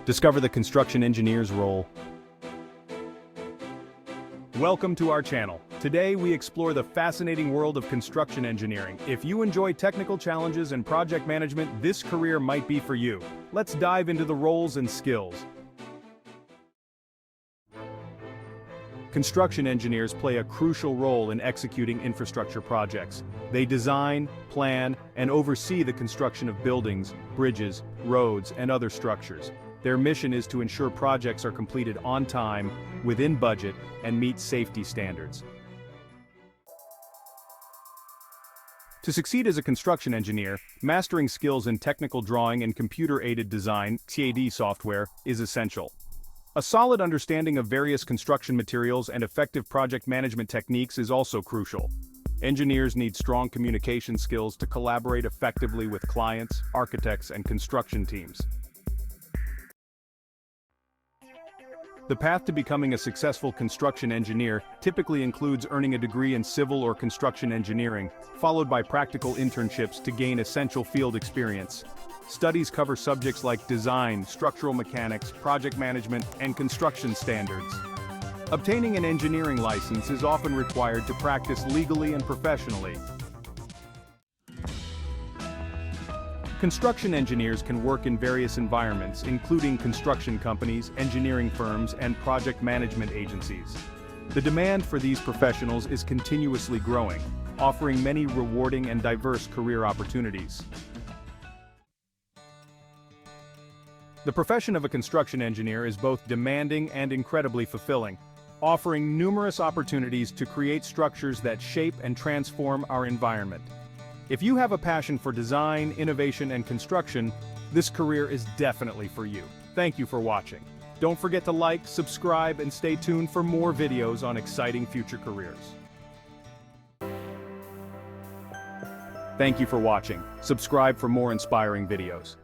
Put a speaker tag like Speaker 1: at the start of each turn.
Speaker 1: Discover the construction engineer's role. Welcome to our channel. Today we explore the fascinating world of construction engineering. If you enjoy technical challenges and project management, this career might be for you. Let's dive into the roles and skills. Construction engineers play a crucial role in executing infrastructure projects. They design, plan, and oversee the construction of buildings, bridges, roads, and other structures. Their mission is to ensure projects are completed on time, within budget, and meet safety standards. To succeed as a construction engineer, mastering skills in technical drawing and computer-aided design (CAD) software is essential. A solid understanding of various construction materials and effective project management techniques is also crucial. Engineers need strong communication skills to collaborate effectively with clients, architects, and construction teams. The path to becoming a successful construction engineer typically includes earning a degree in civil or construction engineering, followed by practical internships to gain essential field experience. Studies cover subjects like design, structural mechanics, project management, and construction standards. Obtaining an engineering license is often required to practice legally and professionally. Construction engineers can work in various environments, including construction companies, engineering firms, and project management agencies. The demand for these professionals is continuously growing, offering many rewarding and diverse career opportunities. The profession of a construction engineer is both demanding and incredibly fulfilling, offering numerous opportunities to create structures that shape and transform our environment. If you have a passion for design, innovation, and construction, this career is definitely for you. Thank you for watching. Don't forget to like, subscribe, and stay tuned for more videos on exciting future careers. Thank you for watching. Subscribe for more inspiring videos.